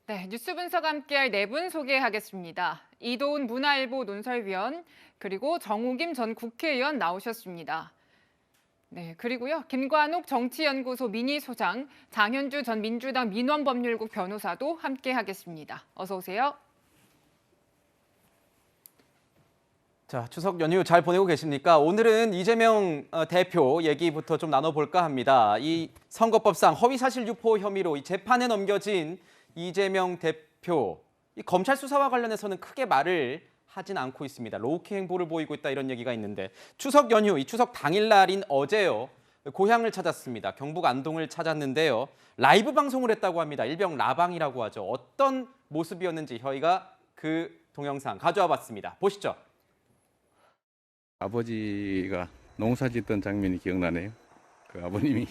네, 뉴스 분석 함께할 네 분 소개하겠습니다. 이도훈 문화일보 논설위원, 그리고 정우김 전 국회의원 나오셨습니다. 네, 그리고요, 김관옥 정치연구소 미니소장, 장현주 전 민주당 민원법률국 변호사도 함께하겠습니다. 어서 오세요. 자, 추석 연휴 잘 보내고 계십니까? 오늘은 이재명 대표 얘기부터 좀 나눠볼까 합니다. 이 선거법상 허위사실 유포 혐의로 이 재판에 넘겨진 이재명 대표, 이 검찰 수사와 관련해서는 크게 말을 하진 않고 있습니다. 로우키 행보를 보이고 있다 이런 얘기가 있는데 추석 연휴, 이 추석 당일날인 어제요. 고향을 찾았습니다. 경북 안동을 찾았는데요. 라이브 방송을 했다고 합니다. 일명 라방이라고 하죠. 어떤 모습이었는지 저희가 그 동영상 가져와 봤습니다. 보시죠. 아버지가 농사 짓던 장면이 기억나네요. 그 아버님이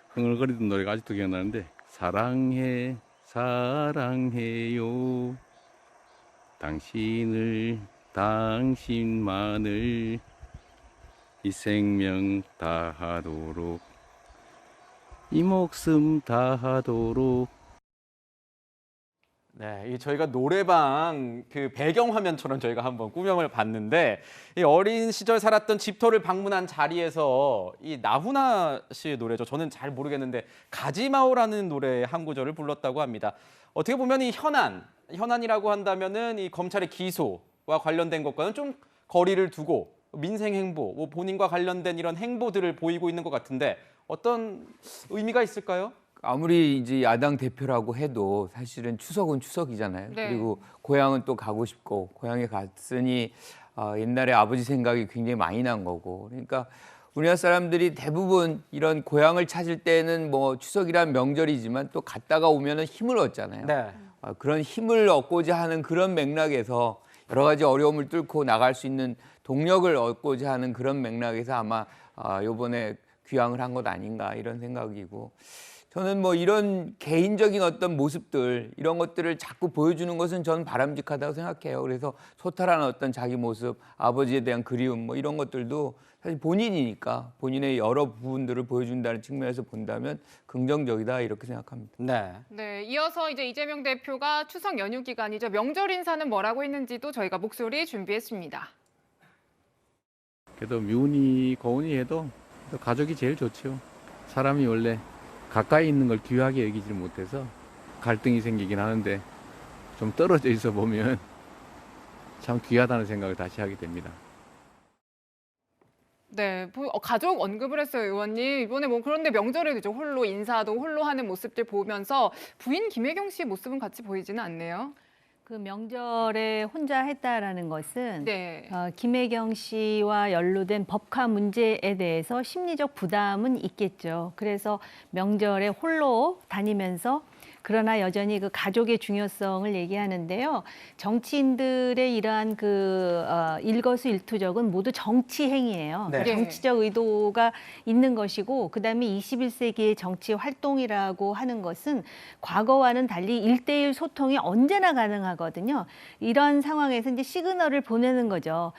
흥얼거리던 노래가 아직도 기억나는데 사랑해 사랑해요 당신을 당신만을 이 생명 다하도록 이 목숨 다하도록. 네, 이 저희가 노래방 그 배경화면처럼 저희가 한번 꾸명을 봤는데 이 어린 시절 살았던 집터를 방문한 자리에서 이 나훈아 씨의 노래죠. 저는 잘 모르겠는데 가지마오라는 노래 한 구절을 불렀다고 합니다. 어떻게 보면 이 현안이라고 한다면은 이 검찰의 기소와 관련된 것과는 좀 거리를 두고 민생 행보, 뭐 본인과 관련된 이런 행보들을 보이고 있는 것 같은데 어떤 의미가 있을까요? 아무리 이제 야당 대표라고 해도 사실은 추석은 추석이잖아요. 네. 그리고 고향은 또 가고 싶고 고향에 갔으니 옛날에 아버지 생각이 굉장히 많이 난 거고. 그러니까 우리나라 사람들이 대부분 이런 고향을 찾을 때는 뭐 추석이란 명절이지만 또 갔다가 오면은 힘을 얻잖아요. 네. 그런 힘을 얻고자 하는 그런 맥락에서 여러 가지 어려움을 뚫고 나갈 수 있는 동력을 얻고자 하는 그런 맥락에서 아마 이번에 귀향을 한 것 아닌가 이런 생각이고. 저는 뭐 이런 개인적인 어떤 모습들 이런 것들을 자꾸 보여주는 것은 저는 바람직하다고 생각해요. 그래서 소탈한 어떤 자기 모습, 아버지에 대한 그리움 뭐 이런 것들도 사실 본인이니까 본인의 여러 부분들을 보여준다는 측면에서 본다면 긍정적이다 이렇게 생각합니다. 네. 네, 이어서 이제 이재명 대표가 추석 연휴 기간이죠. 명절 인사는 뭐라고 했는지도 저희가 목소리 준비했습니다. 그래도 미운이 고운이 해도 또 가족이 제일 좋죠. 사람이 원래 가까이 있는 걸 귀하게 여기질 못해서 갈등이 생기긴 하는데 좀 떨어져 있어 보면 참 귀하다는 생각을 다시 하게 됩니다. 네, 가족 언급을 했어요, 의원님. 이번에 뭐 그런데 명절에도 이제 홀로 인사도 홀로 하는 모습들 보면서 부인 김혜경 씨 모습은 같이 보이지는 않네요. 그 명절에 혼자 했다라는 것은 네. 김혜경 씨와 연루된 법화 문제에 대해서 심리적 부담은 있겠죠. 그래서 명절에 홀로 다니면서 그러나 여전히 그 가족의 중요성을 얘기하는데요. 정치인들의 이러한 그 일거수일투족은 모두 정치 행위예요. 네. 정치적 의도가 있는 것이고, 그다음에 21세기의 정치 활동이라고 하는 것은 과거와는 달리 1대1 소통이 언제나 가능하거든요. 이런 상황에서 이제 시그널을 보내는 거죠.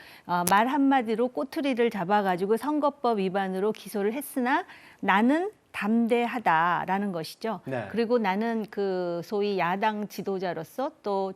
말 한마디로 꼬투리를 잡아가지고 선거법 위반으로 기소를 했으나 나는 담대하다라는 것이죠. 네. 그리고 나는 그 소위 야당 지도자로서 또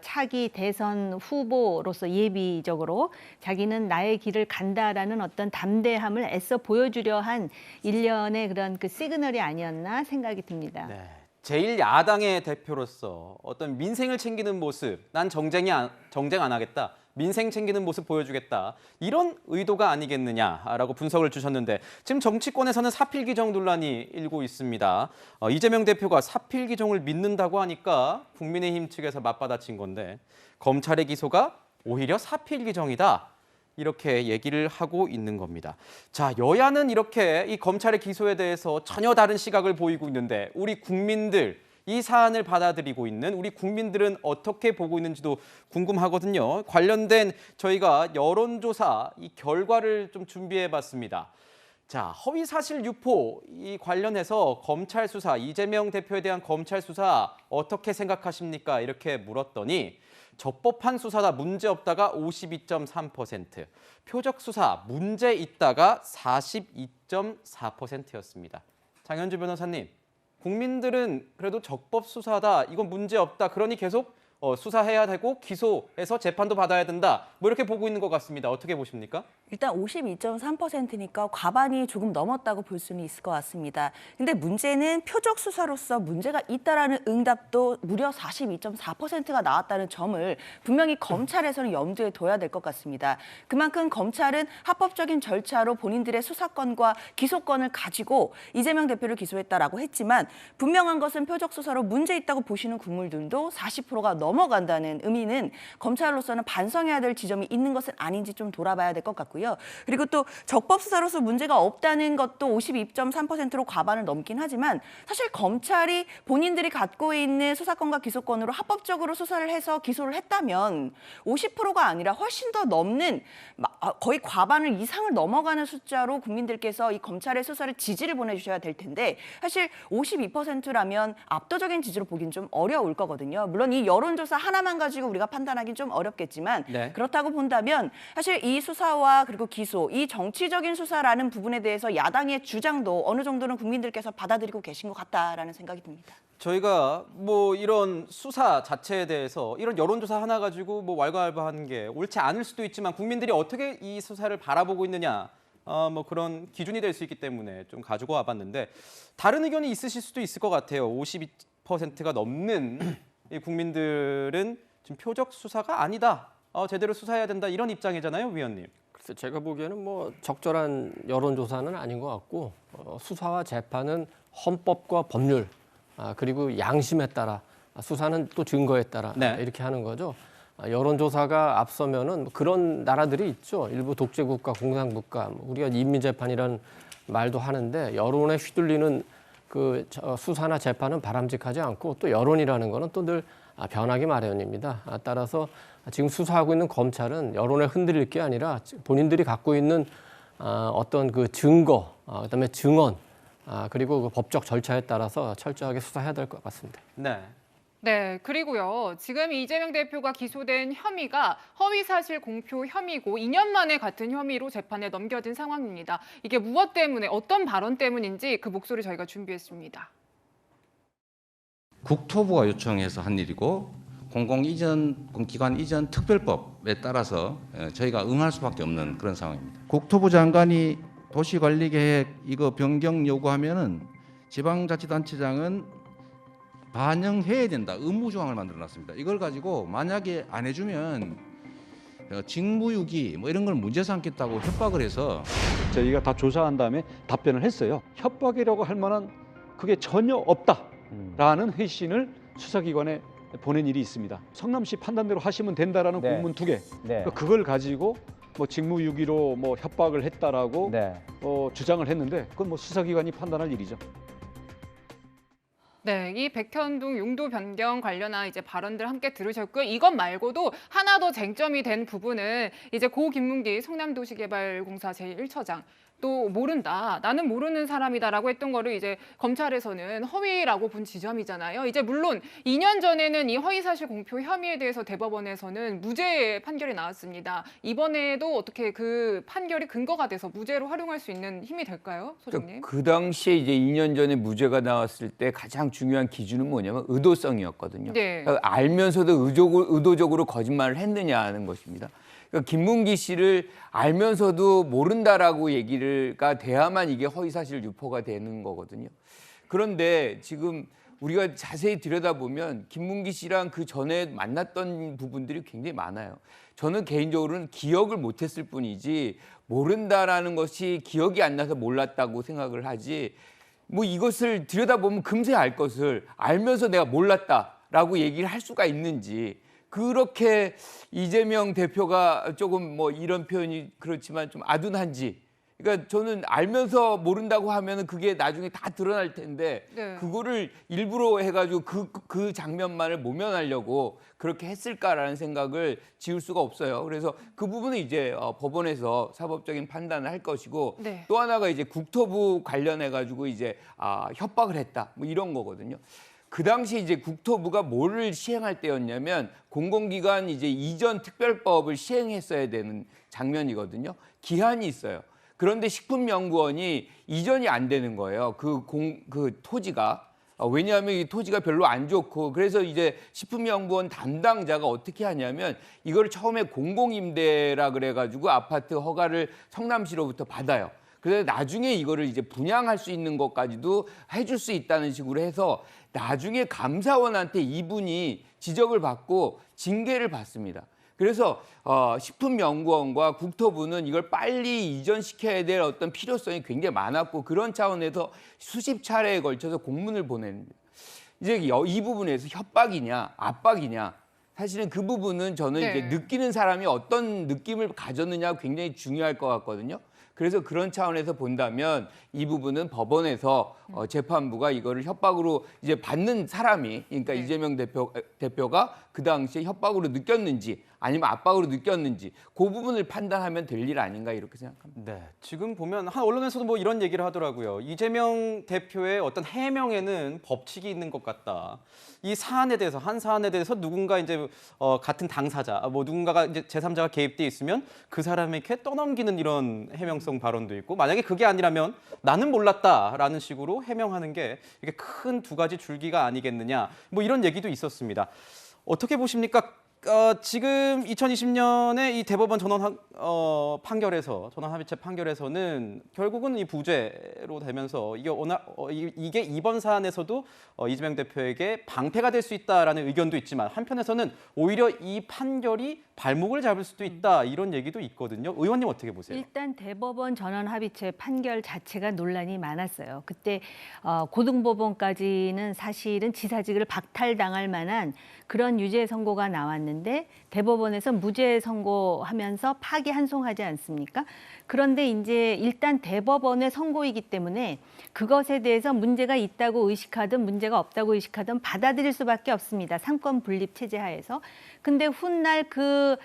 차기 대선 후보로서 예비적으로 자기는 나의 길을 간다라는 어떤 담대함을 애써 보여주려 한 일련의 그런 그 시그널이 아니었나 생각이 듭니다. 네. 제1야당의 대표로서 어떤 민생을 챙기는 모습, 난 정쟁 안 하겠다. 민생 챙기는 모습 보여주겠다. 이런 의도가 아니겠느냐라고 분석을 주셨는데 지금 정치권에서는 사필기정 논란이 일고 있습니다. 이재명 대표가 사필기정을 믿는다고 하니까 국민의힘 측에서 맞받아친 건데 검찰의 기소가 오히려 사필기정이다. 이렇게 얘기를 하고 있는 겁니다. 자, 여야는 이렇게 이 검찰의 기소에 대해서 전혀 다른 시각을 보이고 있는데 우리 국민들, 이 사안을 받아들이고 있는 우리 국민들은 어떻게 보고 있는지도 궁금하거든요. 관련된 저희가 여론조사 이 결과를 좀 준비해봤습니다. 자, 허위사실 유포 이 관련해서 검찰 수사, 이재명 대표에 대한 검찰 수사 어떻게 생각하십니까? 이렇게 물었더니 적법한 수사다 문제없다가 52.3%, 표적 수사 문제 있다가 42.4%였습니다. 장현주 변호사님. 국민들은 그래도 적법 수사다, 이건 문제 없다, 그러니 계속 수사해야 되고 기소해서 재판도 받아야 된다, 뭐 이렇게 보고 있는 것 같습니다. 어떻게 보십니까? 일단 52.3%니까 과반이 조금 넘었다고 볼 수는 있을 것 같습니다. 근데 문제는 표적 수사로서 문제가 있다라는 응답도 무려 42.4%가 나왔다는 점을 분명히 검찰에서는 염두에 둬야 될 것 같습니다. 그만큼 검찰은 합법적인 절차로 본인들의 수사권과 기소권을 가지고 이재명 대표를 기소했다라고 했지만 분명한 것은 표적 수사로 문제 있다고 보시는 국민들도 40%가 넘어간다는 의미는 검찰로서는 반성해야 될 지점이 있는 것은 아닌지 좀 돌아봐야 될 것 같고요. 그리고 또 적법 수사로서 문제가 없다는 것도 52.3%로 과반을 넘긴 하지만 사실 검찰이 본인들이 갖고 있는 수사권과 기소권으로 합법적으로 수사를 해서 기소를 했다면 50%가 아니라 훨씬 더 넘는 거의 과반을 이상을 넘어가는 숫자로 국민들께서 이 검찰의 수사를 지지를 보내주셔야 될 텐데 사실 52%라면 압도적인 지지로 보기는 좀 어려울 거거든요. 물론 이 여론조사 하나만 가지고 우리가 판단하기는 좀 어렵겠지만 네. 그렇다고 본다면 사실 이 수사와 그리고 기소, 이 정치적인 수사라는 부분에 대해서 야당의 주장도 어느 정도는 국민들께서 받아들이고 계신 것 같다라는 생각이 듭니다. 저희가 뭐 이런 수사 자체에 대해서 이런 여론조사 하나 가지고 뭐 왈가왈부하는 게 옳지 않을 수도 있지만 국민들이 어떻게 이 수사를 바라보고 있느냐, 뭐 그런 기준이 될 수 있기 때문에 좀 가지고 와봤는데 다른 의견이 있으실 수도 있을 것 같아요. 52%가 넘는 이 국민들은 지금 표적 수사가 아니다, 제대로 수사해야 된다, 이런 입장이잖아요, 위원님. 글쎄, 제가 보기에는 뭐 적절한 여론조사는 아닌 것 같고 수사와 재판은 헌법과 법률, 그리고 양심에 따라, 수사는 또 증거에 따라 네. 이렇게 하는 거죠. 여론조사가 앞서면은 그런 나라들이 있죠. 일부 독재국가, 공산국가, 우리가 인민재판이라는 말도 하는데 여론에 휘둘리는 그 수사나 재판은 바람직하지 않고 또 여론이라는 거는 또 늘 변하기 마련입니다. 따라서 지금 수사하고 있는 검찰은 여론에 흔들릴 게 아니라 본인들이 갖고 있는 어떤 그 증거, 그다음에 증언, 그리고 그 법적 절차에 따라서 철저하게 수사해야 될 것 같습니다. 네. 네, 그리고요. 지금 이재명 대표가 기소된 혐의가 허위사실 공표 혐의고 2년 만에 같은 혐의로 재판에 넘겨진 상황입니다. 이게 무엇 때문에, 어떤 발언 때문인지 그 목소리 저희가 준비했습니다. 국토부가 요청해서 한 일이고 공공기관 이전 특별법에 따라서 저희가 응할 수밖에 없는 그런 상황입니다. 국토부 장관이 도시관리계획 이거 변경 요구하면은 지방자치단체장은 반영해야 된다, 의무 조항을 만들어놨습니다. 이걸 가지고 만약에 안 해주면 직무유기 뭐 이런 걸 문제 삼겠다고 협박을 해서 저희가 다 조사한 다음에 답변을 했어요. 협박이라고 할 만한 그게 전혀 없다라는 회신을 수사기관에 보낸 일이 있습니다. 성남시 판단대로 하시면 된다라는 공문 2개. 그걸 가지고 뭐 직무유기로 뭐 협박을 했다라고 주장을 했는데 그건 뭐 수사기관이 판단할 일이죠. 네, 이 백현동 용도 변경 관련한 이제 발언들 함께 들으셨고요. 이것 말고도 하나 더 쟁점이 된 부분은 이제 고 김문기 성남도시개발공사 제1처장 또 모른다, 나는 모르는 사람이다라고 했던 거를 이제 검찰에서는 허위라고 본 지점이잖아요. 이제 물론 2년 전에는 이 허위사실 공표 혐의에 대해서 대법원에서는 무죄 판결이 나왔습니다. 이번에도 어떻게 그 판결이 근거가 돼서 무죄로 활용할 수 있는 힘이 될까요, 소장님? 그 당시에 이제 2년 전에 무죄가 나왔을 때 가장 중요한 기준은 뭐냐면 의도성이었거든요. 네. 그러니까 알면서도 의도적으로 거짓말을 했느냐 하는 것입니다. 그러니까 김문기 씨를 알면서도 모른다라고 얘기가 돼야만 이게 허위사실 유포가 되는 거거든요. 그런데 지금 우리가 자세히 들여다보면 김문기 씨랑 그 전에 만났던 부분들이 굉장히 많아요. 저는 개인적으로는 기억을 못했을 뿐이지 모른다라는 것이 기억이 안 나서 몰랐다고 생각을 하지, 뭐 이것을 들여다보면 금세 알 것을 알면서 내가 몰랐다라고 얘기를 할 수가 있는지, 그렇게 이재명 대표가 조금 뭐 이런 표현이 그렇지만 좀 아둔한지, 그러니까 저는 알면서 모른다고 하면은 그게 나중에 다 드러날 텐데 네. 그거를 일부러 해가지고 그 장면만을 모면하려고 그렇게 했을까라는 생각을 지울 수가 없어요. 그래서 그 부분은 이제 법원에서 사법적인 판단을 할 것이고, 네. 또 하나가 이제 국토부 관련해가지고 이제 협박을 했다 뭐 이런 거거든요. 그 당시 이제 국토부가 뭐를 시행할 때였냐면 공공기관 이제 이전 특별법을 시행했어야 되는 장면이거든요. 기한이 있어요. 그런데 식품연구원이 이전이 안 되는 거예요. 그 토지가. 왜냐하면 이 토지가 별로 안 좋고 그래서 이제 식품연구원 담당자가 어떻게 하냐면 이걸 처음에 공공임대라 그래가지고 아파트 허가를 성남시로부터 받아요. 그래서 나중에 이거를 이제 분양할 수 있는 것까지도 해줄 수 있다는 식으로 해서 나중에 감사원한테 이분이 지적을 받고 징계를 받습니다. 그래서 식품연구원과 국토부는 이걸 빨리 이전시켜야 될 어떤 필요성이 굉장히 많았고 그런 차원에서 수십 차례에 걸쳐서 공문을 보냅니다. 이제 이 부분에서 협박이냐 압박이냐 사실은 그 부분은 저는 네. 이제 느끼는 사람이 어떤 느낌을 가졌느냐가 굉장히 중요할 것 같거든요. 그래서 그런 차원에서 본다면 이 부분은 법원에서 재판부가 이거를 협박으로 이제 받는 사람이 그러니까 네. 이재명 대표가 그 당시에 협박으로 느꼈는지 아니면 압박으로 느꼈는지 그 부분을 판단하면 될 일 아닌가 이렇게 생각합니다. 네, 지금 보면 한 언론에서도 뭐 이런 얘기를 하더라고요. 이재명 대표의 어떤 해명에는 법칙이 있는 것 같다. 이 사안에 대해서 한 사안에 대해서 누군가 이제 같은 당사자, 뭐 누군가가 이제 제3자가 개입돼 있으면 그 사람에게 떠넘기는 이런 해명성 발언도 있고 만약에 그게 아니라면 나는 몰랐다라는 식으로 해명하는 게 이게 큰 두 가지 줄기가 아니겠느냐. 뭐 이런 얘기도 있었습니다. 어떻게 보십니까? 지금 2020년에 이 대법원 판결에서 전원합의체 판결에서는 결국은 이 부재로 되면서 이게 이번 사안에서도 이재명 대표에게 방패가 될 수 있다라는 의견도 있지만 한편에서는 오히려 이 판결이 발목을 잡을 수도 있다 이런 얘기도 있거든요. 의원님 어떻게 보세요? 일단 대법원 전원합의체 판결 자체가 논란이 많았어요. 그때 고등법원까지는 사실은 지사직을 박탈당할 만한 그런 유죄 선고가 나왔는데 대법원에서 무죄 선고하면서 파기환송하지 않습니까? 그런데 이제 일단 대법원의 선고이기 때문에 그것에 대해서 문제가 있다고 의식하든 문제가 없다고 의식하든 받아들일 수밖에 없습니다. 삼권 분립 체제 하에서. 근데 훗날 그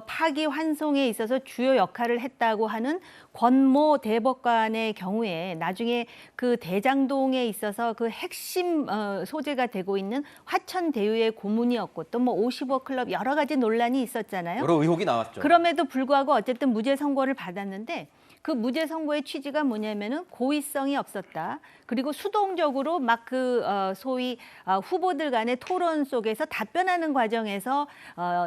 파기환송에 있어서 주요 역할을 했다고 하는 권모 대법관의 경우에 나중에 그 대장동에 있어서 그 핵심 소재가 되고 있는 화천대유의 고문이었고 또 뭐 50억 클럽 여러 가지 논란이 있었잖아요. 여러 의혹이 나왔죠. 그럼에도 불구하고 어쨌든 무죄 선고를 받았는데 그 무죄 선고의 취지가 뭐냐면은 고의성이 없었다. 그리고 수동적으로 막 그 소위 후보들 간의 토론 속에서 답변하는 과정에서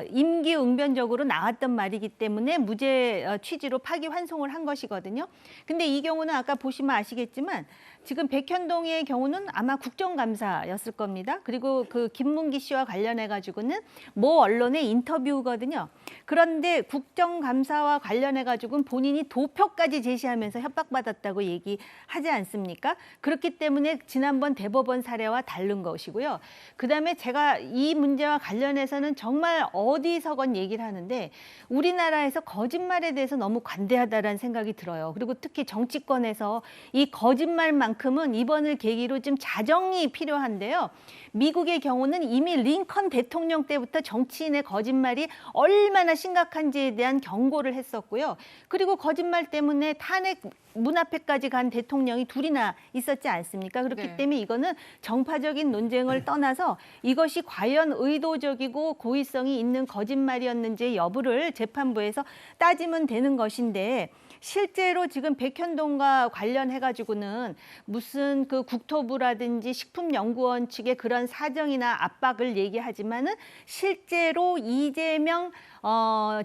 임기응변적으로 나왔던 말이기 때문에 무죄 취지로 파기환송을 한 것이거든요. 근데 이 경우는 아까 보시면 아시겠지만 지금 백현동의 경우는 아마 국정감사였을 겁니다. 그리고 그 김문기 씨와 관련해 가지고는 모 언론의 인터뷰거든요. 그런데 국정감사와 관련해 가지고는 본인이 도표까지 제시하면서 협박받았다고 얘기하지 않습니까? 그렇기 때문에 지난번 대법원 사례와 다른 것이고요. 그다음에 제가 이 문제와 관련해서는 정말 어디서건 얘기를 하는데 우리나라에서 거짓말에 대해서 너무 관대하다라는 생각이 들어요. 그리고 특히 정치권에서 이 거짓말만큼은 이번을 계기로 좀 자정이 필요한데요. 미국의 경우는 이미 링컨 대통령 때부터 정치인의 거짓말이 얼마나 심각한지에 대한 경고를 했었고요. 그리고 거짓말 때문에 탄핵 문 앞에까지 간 대통령이 둘이나 있었지 않습니까? 그렇기 네. 때문에 이거는 정파적인 논쟁을 떠나서 이것이 과연 의도적이고 고의성이 있는 거짓말이었는지의 여부를 재판부에서 따지면 되는 것인데 실제로 지금 백현동과 관련해가지고는 무슨 그 국토부라든지 식품연구원 측의 그런 사정이나 압박을 얘기하지만은 실제로 이재명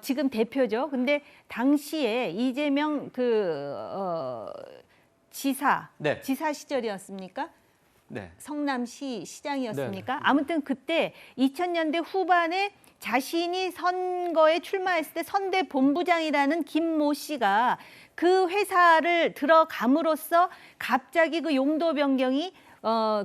지금 대표죠. 근데 당시에 이재명 지사 네. 지사 시절이었습니까? 네. 성남시 시장이었습니까? 네. 아무튼 그때 2000년대 후반에 자신이 선거에 출마했을 때 선대 본부장이라는 김모 씨가 그 회사를 들어감으로써 갑자기 그 용도 변경이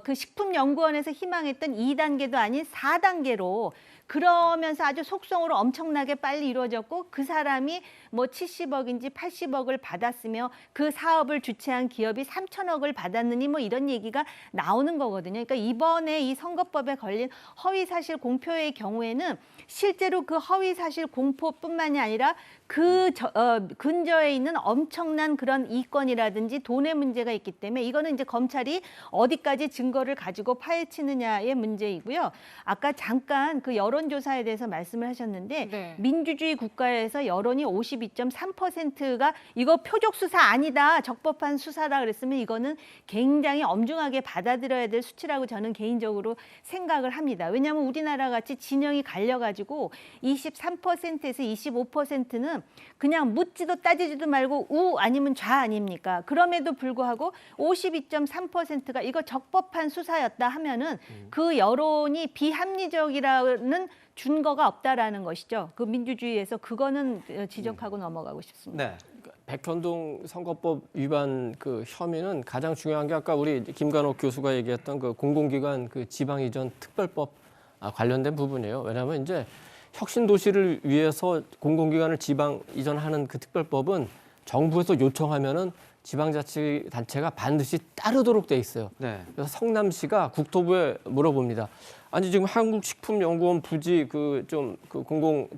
그 식품연구원에서 희망했던 2단계도 아닌 4단계로 그러면서 아주 속성으로 엄청나게 빨리 이루어졌고 그 사람이 뭐 70억인지 80억을 받았으며 그 사업을 주최한 기업이 3천억을 받았느니 뭐 이런 얘기가 나오는 거거든요. 그러니까 이번에 이 선거법에 걸린 허위사실 공표의 경우에는 실제로 그 허위사실 공포뿐만이 아니라 그 근저에 있는 엄청난 그런 이권이라든지 돈의 문제가 있기 때문에 이거는 이제 검찰이 어디까지 증거를 가지고 파헤치느냐의 문제이고요. 아까 잠깐 그 여론 여론조사에 대해서 말씀을 하셨는데 네. 민주주의 국가에서 여론이 52.3%가 이거 표적 수사 아니다, 적법한 수사다 그랬으면 이거는 굉장히 엄중하게 받아들여야 될 수치라고 저는 개인적으로 생각을 합니다. 왜냐하면 우리나라 같이 진영이 갈려가지고 23%에서 25%는 그냥 묻지도 따지지도 말고 우 아니면 좌 아닙니까? 그럼에도 불구하고 52.3%가 이거 적법한 수사였다 하면은 그 여론이 비합리적이라는 준거가 없다라는 것이죠. 그 민주주의에서 그거는 지적하고 넘어가고 싶습니다. 네. 백현동 선거법 위반 그 혐의는 가장 중요한 게 아까 우리 김관옥 교수가 얘기했던 그 공공기관 그 지방 이전 특별법 관련된 부분이에요. 왜냐하면 이제 혁신 도시를 위해서 공공기관을 지방 이전하는 그 특별법은 정부에서 요청하면은 지방자치단체가 반드시 따르도록 돼 있어요. 네. 그래서 성남시가 국토부에 물어봅니다. 아니 지금 한국식품연구원 부지 그 공공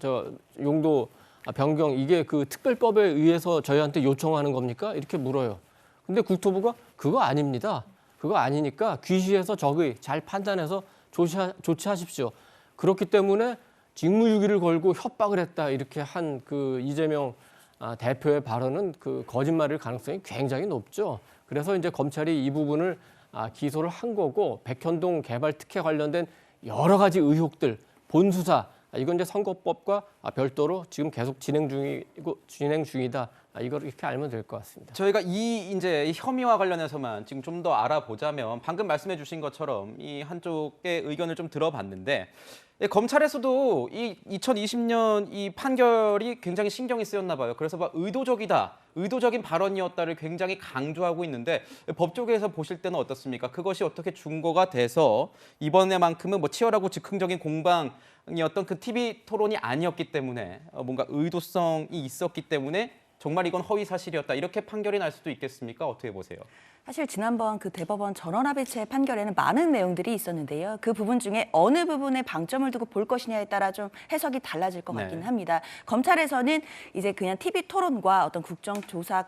용도 변경 이게 그 특별법에 의해서 저희한테 요청하는 겁니까? 이렇게 물어요. 근데 국토부가 그거 아닙니다. 그거 아니니까 귀시해서 적의 잘 판단해서 조치하십시오. 그렇기 때문에 직무유기를 걸고 협박을 했다 이렇게 한 그 이재명 대표의 발언은 그 거짓말일 가능성이 굉장히 높죠. 그래서 이제 검찰이 이 부분을 기소를 한 거고 백현동 개발 특혜 관련된 여러 가지 의혹들 본수사 이건 이제 선거법과 별도로 지금 계속 진행 중이다. 이걸 이렇게 알면 될 것 같습니다. 저희가 이 혐의와 관련해서만 지금 좀 더 알아보자면 방금 말씀해주신 것처럼 이 한쪽의 의견을 좀 들어봤는데 검찰에서도 이 2020년 이 판결이 굉장히 신경이 쓰였나 봐요. 그래서 막 의도적인 발언이었다를 굉장히 강조하고 있는데 법조계에서 보실 때는 어떻습니까? 그것이 어떻게 준거가 돼서 이번에만큼은 뭐 치열하고 즉흥적인 공방이었던 그 TV 토론이 아니었기 때문에 뭔가 의도성이 있었기 때문에 정말 이건 허위 사실이었다 이렇게 판결이 날 수도 있겠습니까? 어떻게 보세요? 사실 지난번 그 대법원 전원합의체 판결에는 많은 내용들이 있었는데요. 그 부분 중에 어느 부분에 방점을 두고 볼 것이냐에 따라 좀 해석이 달라질 것 같기는 합니다. 검찰에서는 이제 그냥 TV 토론과 어떤 국정조사,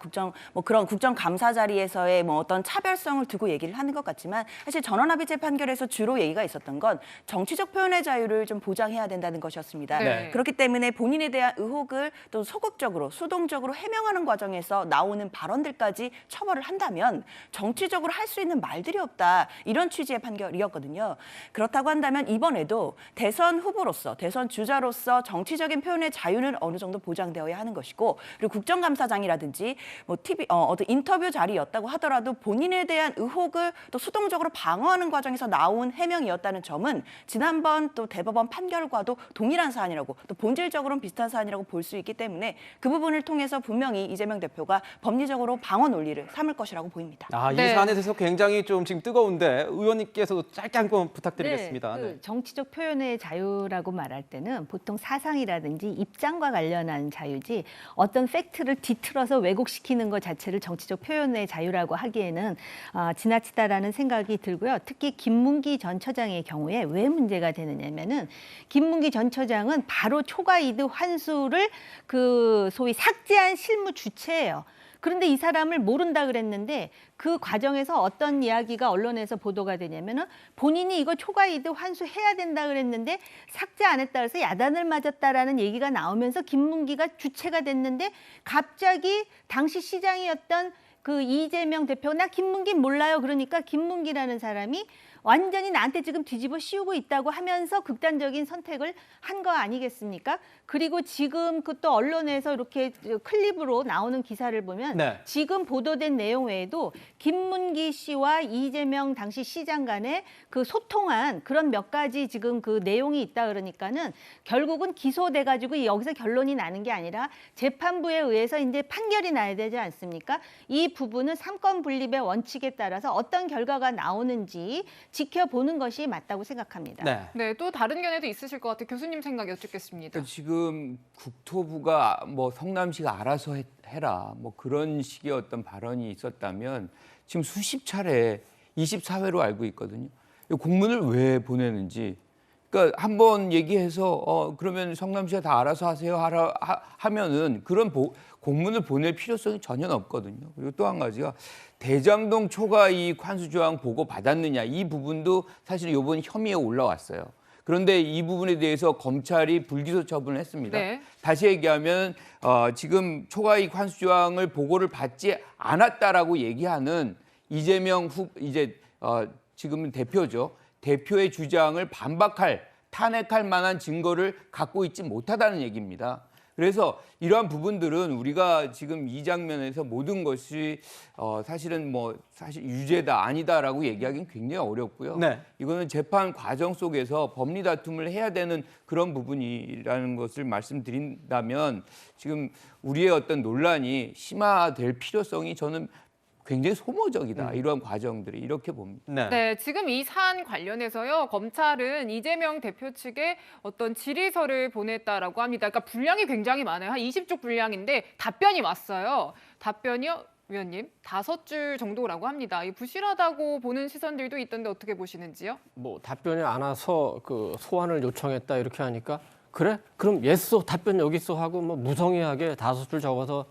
그런 국정감사 자리에서의 뭐 어떤 차별성을 두고 얘기를 하는 것 같지만 사실 전원합의체 판결에서 주로 얘기가 있었던 건 정치적 표현의 자유를 좀 보장해야 된다는 것이었습니다. 네. 그렇기 때문에 본인에 대한 의혹을 또 소극적으로, 수동적으로 해명하는 과정에서 나오는 발언들까지 처벌을 한다면 정치적으로 할 수 있는 말들이 없다. 이런 취지의 판결이었거든요. 그렇다고 한다면 이번에도 대선 후보로서, 대선 주자로서 정치적인 표현의 자유는 어느 정도 보장되어야 하는 것이고 그리고 국정감사장이라든지 뭐 어떤 인터뷰 자리였다고 하더라도 본인에 대한 의혹을 또 수동적으로 방어하는 과정에서 나온 해명이었다는 점은 지난번 또 대법원 판결과도 동일한 사안이라고 또 본질적으로는 비슷한 사안이라고 볼 수 있기 때문에 그 부분을 통해서 분명히 이재명 대표가 법리적으로 방어 논리를 삼을 것이라고 보입니다. 이 네. 사안에 대해서 굉장히 좀 지금 뜨거운데 의원님께서도 짧게 한 번 부탁드리겠습니다. 네, 정치적 표현의 자유라고 말할 때는 보통 사상이라든지 입장과 관련한 자유지 어떤 팩트를 뒤틀어서 왜곡시키는 것 자체를 정치적 표현의 자유라고 하기에는 지나치다라는 생각이 들고요. 특히 김문기 전 처장의 경우에 왜 문제가 되느냐면은 김문기 전 처장은 바로 초과 이득 환수를 그 소위 삭제한 실무 주체예요. 그런데 이 사람을 모른다 그랬는데 그 과정에서 어떤 이야기가 언론에서 보도가 되냐면은 본인이 이거 초과 이득 환수해야 된다 그랬는데 삭제 안 했다 그래서 야단을 맞았다라는 얘기가 나오면서 김문기가 주체가 됐는데 갑자기 당시 시장이었던 그 이재명 대표가 나 김문기 몰라요. 그러니까 김문기라는 사람이 완전히 나한테 지금 뒤집어 씌우고 있다고 하면서 극단적인 선택을 한 거 아니겠습니까? 그리고 지금 그 또 언론에서 이렇게 클립으로 나오는 기사를 보면 네. 지금 보도된 내용 외에도 김문기 씨와 이재명 당시 시장 간에 그 소통한 그런 몇 가지 지금 그 내용이 있다 그러니까는 결국은 기소돼 가지고 여기서 결론이 나는 게 아니라 재판부에 의해서 이제 판결이 나야 되지 않습니까? 이 부분은 삼권 분립의 원칙에 따라서 어떤 결과가 나오는지 지켜보는 것이 맞다고 생각합니다. 네. 네, 또 다른 견해도 있으실 것 같아요. 교수님 생각 여쭙겠습니다. 그러니까 지금 국토부가 뭐 성남시가 알아서 해라 뭐 그런 식의 어떤 발언이 있었다면 지금 수십 차례 24회로 알고 있거든요. 공문을 왜 보내는지. 그러니까 한번 얘기해서 그러면 성남시가 다 알아서 하세요 하면은 그런 공문을 보낼 필요성이 전혀 없거든요. 그리고 또 한 가지가 대장동 초과 이익 환수 조항 보고 받았느냐 이 부분도 사실 이번 혐의에 올라왔어요. 그런데 이 부분에 대해서 검찰이 불기소 처분을 했습니다. 네. 다시 얘기하면 지금 초과이익 환수 조항을 보고를 받지 않았다라고 얘기하는 이재명 지금은 대표죠. 대표의 주장을 반박할, 탄핵할 만한 증거를 갖고 있지 못하다는 얘기입니다. 그래서 이러한 부분들은 우리가 지금 이 장면에서 모든 것이 사실은 사실 유죄다 아니다라고 얘기하기는 굉장히 어렵고요. 네. 이거는 재판 과정 속에서 법리 다툼을 해야 되는 그런 부분이라는 것을 말씀드린다면 지금 우리의 어떤 논란이 심화될 필요성이 저는 굉장히 소모적이다. 이러한 과정들이 이렇게 봅니다. 네. 네, 지금 이 사안 관련해서요. 검찰은 이재명 대표 측에 어떤 질의서를 보냈다라고 합니다. 그러니까 분량이 굉장히 많아요. 한 20쪽 분량인데 답변이 왔어요. 답변이요, 위원님, 5줄 정도라고 합니다. 이 부실하다고 보는 시선들도 있던데 어떻게 보시는지요? 뭐 답변이 안 와서 그 소환을 요청했다 이렇게 하니까 그래? 그럼 예써 답변 여기 있어 하고 뭐 무성의하게 5줄 적어서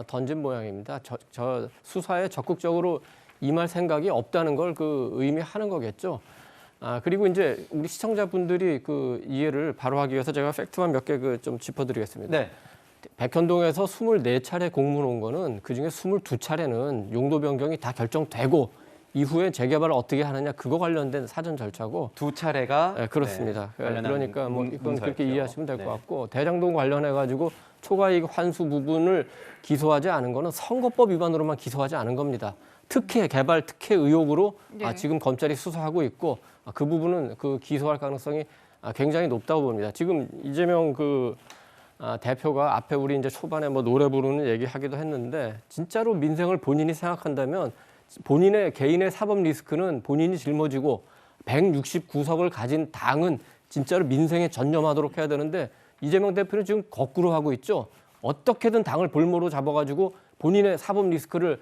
던진 모양입니다. 저 수사에 적극적으로 임할 생각이 없다는 걸 그 의미하는 거겠죠. 그리고 이제 우리 시청자분들이 그 이해를 바로 하기 위해서 제가 팩트만 몇 개 그 좀 짚어드리겠습니다. 네. 백현동에서 24차례 공문 온 거는 그중에 22차례는 용도 변경이 다 결정되고 이후에 재개발을 어떻게 하느냐 그거 관련된 사전 절차고 2차례가 네, 그렇습니다. 관련한 그러니까 뭐 이건 문서였죠. 그렇게 이해하시면 될 것 네. 같고 대장동 관련해 가지고 초과이익 환수 부분을 기소하지 않은 거는 선거법 위반으로만 기소하지 않은 겁니다. 특혜 개발 특혜 의혹으로 네. 지금 검찰이 수사하고 있고 그 부분은 그 기소할 가능성이 굉장히 높다고 봅니다. 지금 이재명 대표가 앞에 우리 이제 초반에 뭐 노래 부르는 얘기하기도 했는데 진짜로 민생을 본인이 생각한다면 본인의 개인의 사법 리스크는 본인이 짊어지고 169석을 가진 당은 진짜로 민생에 전념하도록 해야 되는데 이재명 대표는 지금 거꾸로 하고 있죠. 어떻게든 당을 볼모로 잡아가지고 본인의 사법 리스크를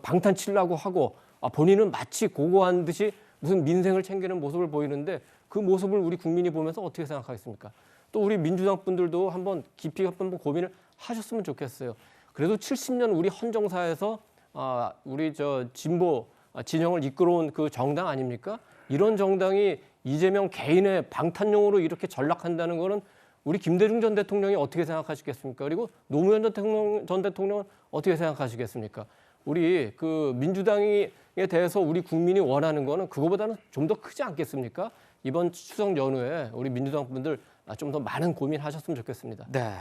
방탄치려고 하고 본인은 마치 고고한 듯이 무슨 민생을 챙기는 모습을 보이는데 그 모습을 우리 국민이 보면서 어떻게 생각하겠습니까? 또 우리 민주당 분들도 한번 깊이 한번 고민을 하셨으면 좋겠어요. 그래도 70년 우리 헌정사에서 우리 진보 진영을 이끌어온 그 정당 아닙니까? 이런 정당이 이재명 개인의 방탄용으로 이렇게 전락한다는 거는 우리 김대중 전 대통령이 어떻게 생각하시겠습니까? 그리고 노무현 전 대통령은 어떻게 생각하시겠습니까? 우리 그 민주당에 대해서 우리 국민이 원하는 거는 그거보다는 좀 더 크지 않겠습니까? 이번 추석 연휴에 우리 민주당 분들 좀 더 많은 고민하셨으면 좋겠습니다. 네.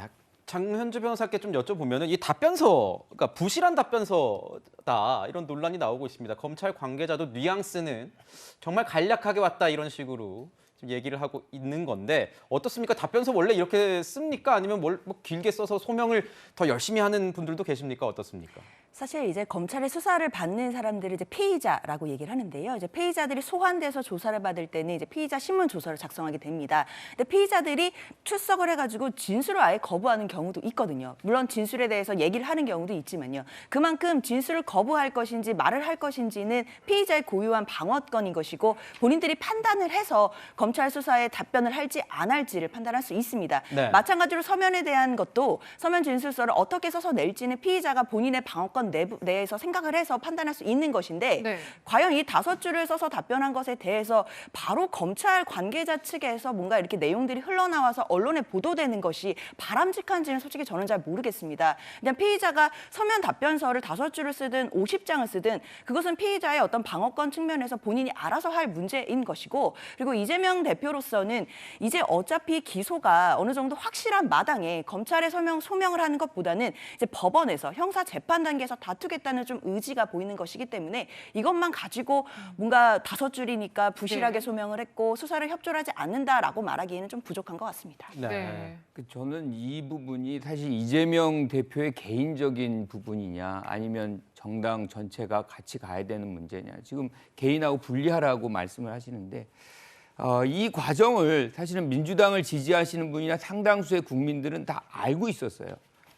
장현주 변호사께 좀 여쭤보면은 이 답변서, 그러니까 부실한 답변서다 이런 논란이 나오고 있습니다. 검찰 관계자도 뉘앙스는 정말 간략하게 왔다 이런 식으로 지금 얘기를 하고 있는 건데 어떻습니까? 답변서 원래 이렇게 씁니까? 아니면 뭐 길게 써서 소명을 더 열심히 하는 분들도 계십니까? 어떻습니까? 사실 이제 검찰의 수사를 받는 사람들을 이제 피의자라고 얘기를 하는데요. 이제 피의자들이 소환돼서 조사를 받을 때는 이제 피의자 신문 조서를 작성하게 됩니다. 근데 피의자들이 출석을 해가지고 진술을 아예 거부하는 경우도 있거든요. 물론 진술에 대해서 얘기를 하는 경우도 있지만요. 그만큼 진술을 거부할 것인지 말을 할 것인지는 피의자의 고유한 방어권인 것이고 본인들이 판단을 해서 검찰 수사에 답변을 할지 안 할지를 판단할 수 있습니다. 네. 마찬가지로 서면에 대한 것도 서면 진술서를 어떻게 써서 낼지는 피의자가 본인의 방어권 내에서 생각을 해서 판단할 수 있는 것인데 네. 과연 이 5줄을 써서 답변한 것에 대해서 바로 검찰 관계자 측에서 뭔가 이렇게 내용들이 흘러나와서 언론에 보도되는 것이 바람직한지는 솔직히 저는 잘 모르겠습니다. 그냥 피의자가 서면 답변서를 5줄을 쓰든 50장을 쓰든 그것은 피의자의 어떤 방어권 측면에서 본인이 알아서 할 문제인 것이고 그리고 이재명 대표로서는 이제 어차피 기소가 어느 정도 확실한 마당에 검찰에 소명을 하는 것보다는 이제 법원에서 형사 재판 단계에서 다투겠다는 좀 의지가 보이는 것이기 때문에 이것만 가지고 뭔가 5줄이니까 부실하게 소명을 했고 수사를 협조하지 않는다라고 말하기에는 좀 부족한 것 같습니다. 네. 저는 이 부분이 사실 이재명 대표의 개인적인 부분이냐 아니면 정당 전체가 같이 가야 되는 문제냐 지금 개인하고 분리하라고 말씀을 하시는데 이 과정을 사실은 민주당을 지지하시는 분이나 상당수의 국민들은 다 알고 있었어요.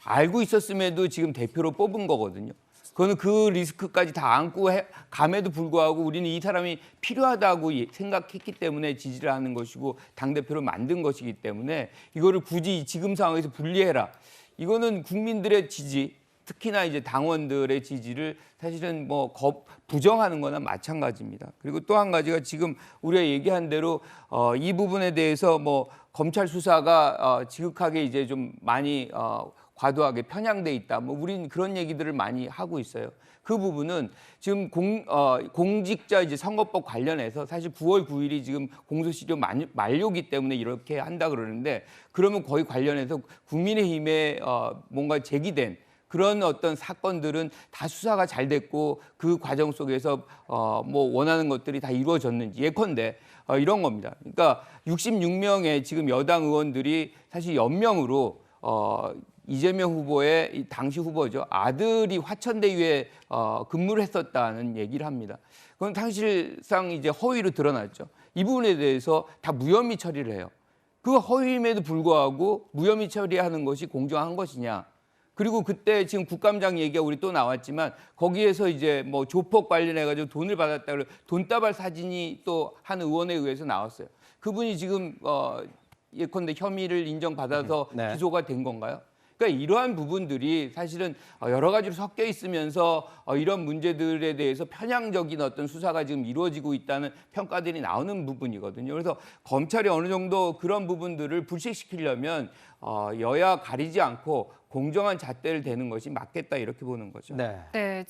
알고 있었음에도 지금 대표로 뽑은 거거든요. 그거는 그 리스크까지 다 안고 감에도 불구하고 우리는 이 사람이 필요하다고 생각했기 때문에 지지를 하는 것이고 당대표로 만든 것이기 때문에 이거를 굳이 지금 상황에서 분리해라. 이거는 국민들의 지지 특히나 이제 당원들의 지지를 사실은 뭐 부정하는 거나 마찬가지입니다. 그리고 또 한 가지가 지금 우리가 얘기한 대로 이 부분에 대해서 뭐 검찰 수사가 지극하게 이제 좀 많이 과도하게 편향돼 있다. 뭐 우린 그런 얘기들을 많이 하고 있어요. 그 부분은 지금 공직자 이제 선거법 관련해서 사실 9월 9일이 지금 공소시효 만료기 때문에 이렇게 한다 그러는데 그러면 거의 관련해서 국민의힘에 뭔가 제기된 그런 어떤 사건들은 다 수사가 잘 됐고 그 과정 속에서 뭐 원하는 것들이 다 이루어졌는지 예컨대 이런 겁니다. 그러니까 66명의 지금 여당 의원들이 사실 연명으로 이재명 후보의 당시 후보죠. 아들이 화천대유에 근무를 했었다는 얘기를 합니다. 그건 사실상 이제 허위로 드러났죠. 이 부분에 대해서 다 무혐의 처리를 해요. 그 허위임에도 불구하고 무혐의 처리하는 것이 공정한 것이냐. 그리고 그때 지금 국감장 얘기가 우리 또 나왔지만 거기에서 이제 뭐 조폭 관련해가지고 돈을 받았다 그래 돈다발 사진이 또 한 의원에 의해서 나왔어요. 그분이 지금 예컨대 혐의를 인정받아서 네. 기소가 된 건가요? 그러니까 이러한 부분들이 사실은 여러 가지로 섞여 있으면서 이런 문제들에 대해서 편향적인 어떤 수사가 지금 이루어지고 있다는 평가들이 나오는 부분이거든요. 그래서 검찰이 어느 정도 그런 부분들을 불식시키려면 여야 가리지 않고 공정한 잣대를 대는 것이 맞겠다 이렇게 보는 거죠. 네. 네,